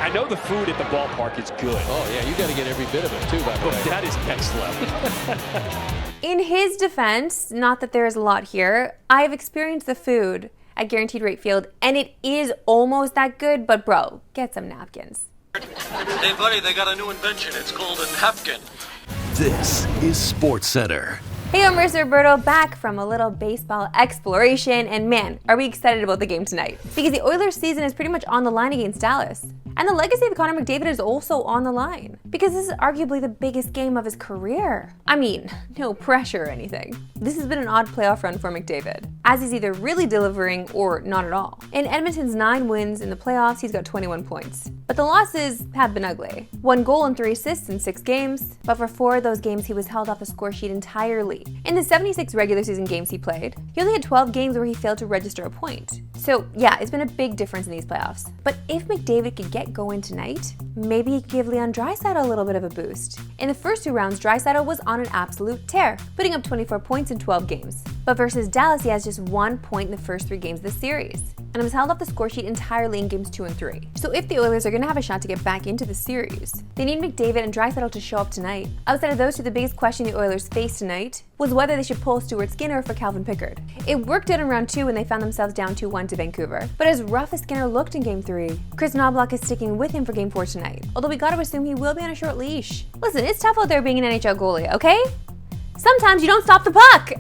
I know the food at the ballpark is good. Oh yeah, you got to get every bit of it too, by the way. That is next level. In his defense, not that there is a lot here, I have experienced the food at Guaranteed Rate Field, and it is almost that good, but bro, get some napkins. Hey buddy, they got a new invention. It's called a napkin. This is SportsCenter. Hey, I'm Marissa Roberto, back from a little baseball exploration, and man, are we excited about the game tonight. Because the Oilers' season is pretty much on the line against Dallas. And the legacy of Connor McDavid is also on the line. Because this is arguably the biggest game of his career. I mean, no pressure or anything. This has been an odd playoff run for McDavid, as he's either really delivering or not at all. In Edmonton's 9 wins in the playoffs, he's got 21 points. But the losses have been ugly. 1 goal and 3 assists in 6 games, but for 4 of those games he was held off the score sheet entirely. In the 76 regular season games he played, he only had 12 games where he failed to register a point. So yeah, it's been a big difference in these playoffs. But if McDavid could get going tonight, maybe he could give Leon Draisaitl a little bit of a boost. In the first 2 rounds, Draisaitl was on an absolute tear, putting up 24 points in 12 games. But versus Dallas, he has just 1 point in the first 3 games of the series, and was held off the score sheet entirely in games 2 and 3. So if the Oilers are going to have a shot to get back into the series, they need McDavid and Draisaitl to show up tonight. Outside of those 2, the biggest question the Oilers faced tonight was whether they should pull Stuart Skinner for Calvin Pickard. It worked out in round 2 when they found themselves down 2-1 to Vancouver. But as rough as Skinner looked in game 3, Chris Knobloch is sticking with him for game 4 tonight, although we gotta assume he will be on a short leash. Listen, it's tough out there being an NHL goalie, okay? Sometimes you don't stop the puck!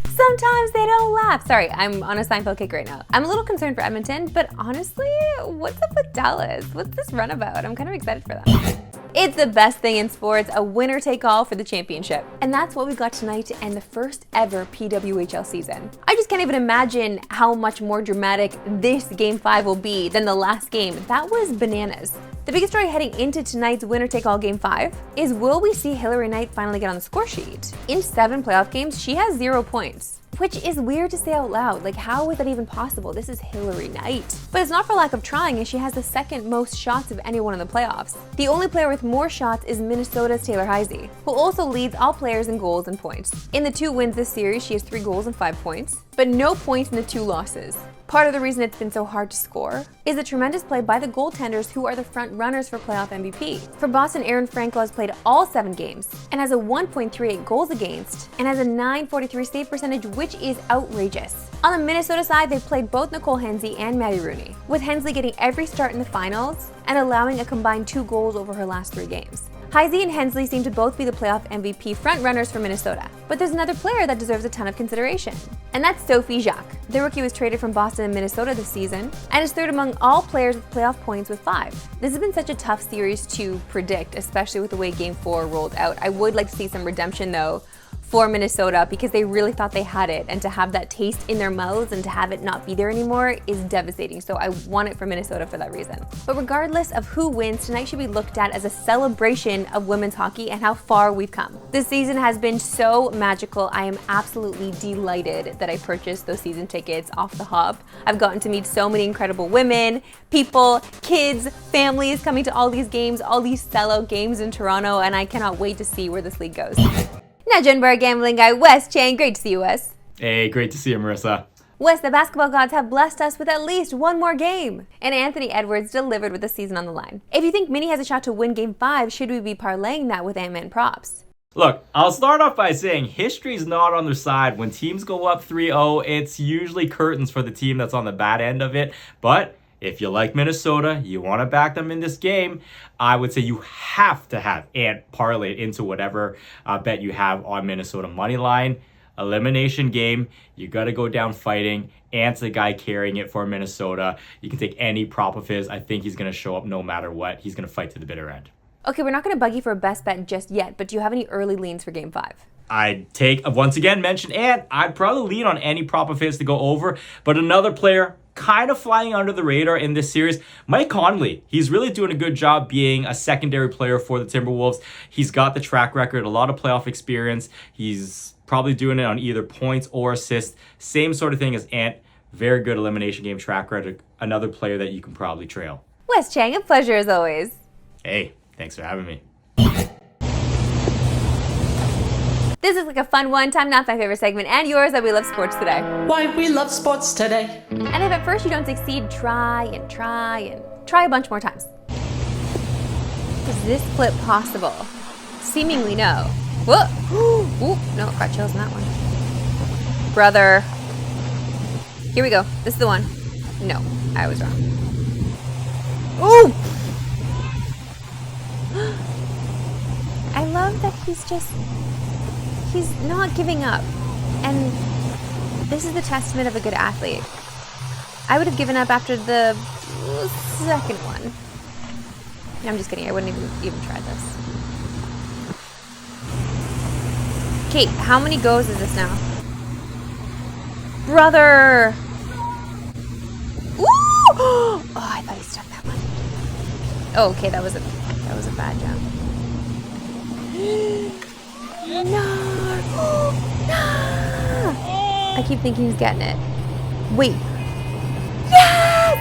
Sometimes they don't laugh. Sorry, I'm on a Seinfeld kick right now. I'm a little concerned for Edmonton, but honestly, what's up with Dallas? What's this run about? I'm kind of excited for them. It's the best thing in sports, a winner-take-all for the championship. And that's what we got tonight to end the first ever PWHL season. I just can't even imagine how much more dramatic this Game 5 will be than the last game. That was bananas. The biggest story heading into tonight's winner-take-all Game 5 is, will we see Hilary Knight finally get on the score sheet? In 7 playoff games, she has 0 points. Which is weird to say out loud. Like, how is that even possible? This is Hilary Knight. But it's not for lack of trying, as she has the 2nd most shots of anyone in the playoffs. The only player with more shots is Minnesota's Taylor Heisey, who also leads all players in goals and points. In the 2 wins this series, she has 3 goals and 5 points, but no points in the 2 losses. Part of the reason it's been so hard to score is the tremendous play by the goaltenders, who are the front runners for playoff MVP. For Boston, Aaron Franco has played all 7 games and has a 1.38 goals against and has a .943 save percentage, which is outrageous. On the Minnesota side, they've played both Nicole Hensley and Maddie Rooney, with Hensley getting every start in the finals and allowing a combined 2 goals over her last 3 games. Heisey and Hensley seem to both be the playoff MVP frontrunners for Minnesota. But there's another player that deserves a ton of consideration, and that's Sophie Jacques. The rookie was traded from Boston and Minnesota this season, and is 3rd among all players with playoff points with 5. This has been such a tough series to predict, especially with the way Game 4 rolled out. I would like to see some redemption, though, for Minnesota, because they really thought they had it, and to have that taste in their mouths and to have it not be there anymore is devastating. So I want it for Minnesota for that reason. But regardless of who wins, tonight should be looked at as a celebration of women's hockey and how far we've come. This season has been so magical. I am absolutely delighted that I purchased those season tickets off the hop. I've gotten to meet so many incredible women, people, kids, families coming to all these games, all these sellout games in Toronto, and I cannot wait to see where this league goes. Now joined by our gambling guy, Wes Chang. Great to see you, Wes. Hey, great to see you, Marissa. Wes, the basketball gods have blessed us with at least 1 more game. And Anthony Edwards delivered with the season on the line. If you think Minny has a shot to win Game 5, should we be parlaying that with Ant-Man props? Look, I'll start off by saying history's not on their side. When teams go up 3-0, it's usually curtains for the team that's on the bad end of it. But if you like Minnesota, you want to back them in this game, I would say you have to have Ant parlay it into whatever bet you have on Minnesota money line. Elimination game, you got to go down fighting. Ant's the guy carrying it for Minnesota. You can take any prop of his. I think he's going to show up no matter what. He's going to fight to the bitter end. Okay, we're not going to bug you for a best bet just yet, but do you have any early leans for Game 5? I'd take, once again, mentioned Ant. I'd probably lean on any prop of his to go over, but another player kind of flying under the radar in this series, Mike Conley. He's really doing a good job being a secondary player for the Timberwolves. He's got the track record, a lot of playoff experience. He's probably doing it on either points or assists. Same sort of thing as Ant. Very good elimination game track record. Another player that you can probably trail. Wes Chang, a pleasure as always. Hey, thanks for having me. This is like a fun one-time, not my favorite segment, and yours that we love sports today. Why we love sports today. And if at first you don't succeed, try a bunch more times. Is this flip possible? Seemingly no. Whoa! Ooh, no, got chills on that one. Brother. Here we go. This is the one. No, I was wrong. Ooh! I love that he's not giving up. And this is the testament of a good athlete. I would have given up after the second one. No, I'm just kidding. I wouldn't even try this. Kate, how many goes is this now? Brother! Ooh! Oh, I thought he stuck that one. Oh, okay, that was a bad jump. No! No! I keep thinking he's getting it. Wait. Yes!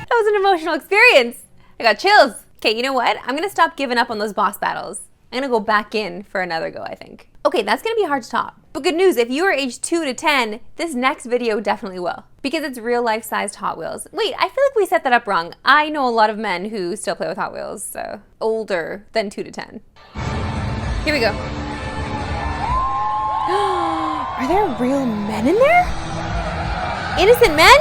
That was an emotional experience. I got chills. Okay, you know what? I'm gonna stop giving up on those boss battles. I'm gonna go back in for another go, I think. Okay, that's gonna be hard to top. But good news, if you are age 2 to 10, this next video definitely will. Because it's real life-sized Hot Wheels. Wait, I feel like we set that up wrong. I know a lot of men who still play with Hot Wheels, so older than 2 to 10. Here we go. Are there real men in there? Innocent men?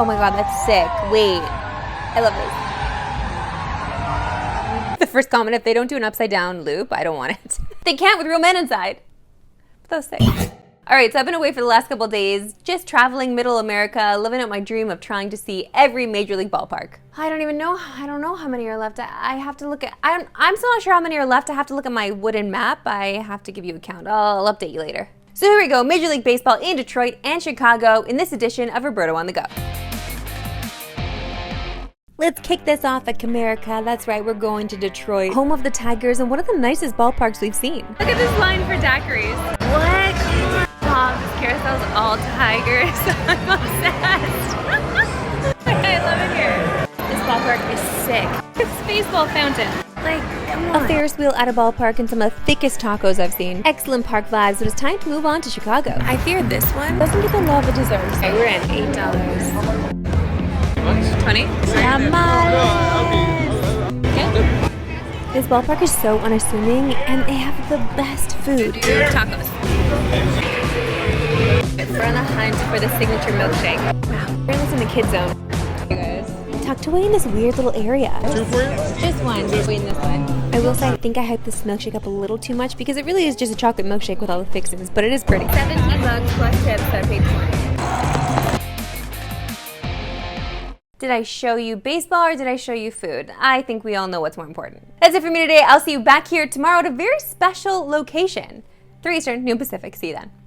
Oh my god, that's sick. Wait, I love this. The first comment, if they don't do an upside down loop, I don't want it. They can't with real men inside. But that was sick. All right, so I've been away for the last couple days, just traveling middle America, living out my dream of trying to see every major league ballpark. I don't know how many are left. I have to look at, I'm still not sure how many are left. I have to look at my wooden map. I have to give you a count. I'll update you later. So here we go, Major League Baseball in Detroit and Chicago in this edition of Roberto on the Go. Let's kick this off at Comerica. That's right, we're going to Detroit, home of the Tigers and one of the nicest ballparks we've seen. Look at this line for daiquiris. What? Come on, this carousel's all Tigers. I'm obsessed. I love it here. This ballpark is sick. It's a baseball fountain. Like, come on. A Ferris wheel at a ballpark and some of the thickest tacos I've seen. Excellent park vibes, but it's time to move on to Chicago. I fear this one doesn't get the love it deserves. Okay, we're in. $8. 20? Okay. This ballpark is so unassuming and they have the best food. Tacos. We're on the hunt for the signature milkshake. Wow, we're in the kids zone. You guys. Tucked away in this weird little area. Two for you? Just one. Just waiting this way. I will say I think I hyped this milkshake up a little too much because it really is just a chocolate milkshake with all the fixings, but it is pretty. $17 plus tips, I paid $20. Did I show you baseball or did I show you food? I think we all know what's more important. That's it for me today. I'll see you back here tomorrow at a very special location. 3 Eastern, noon Pacific. See you then.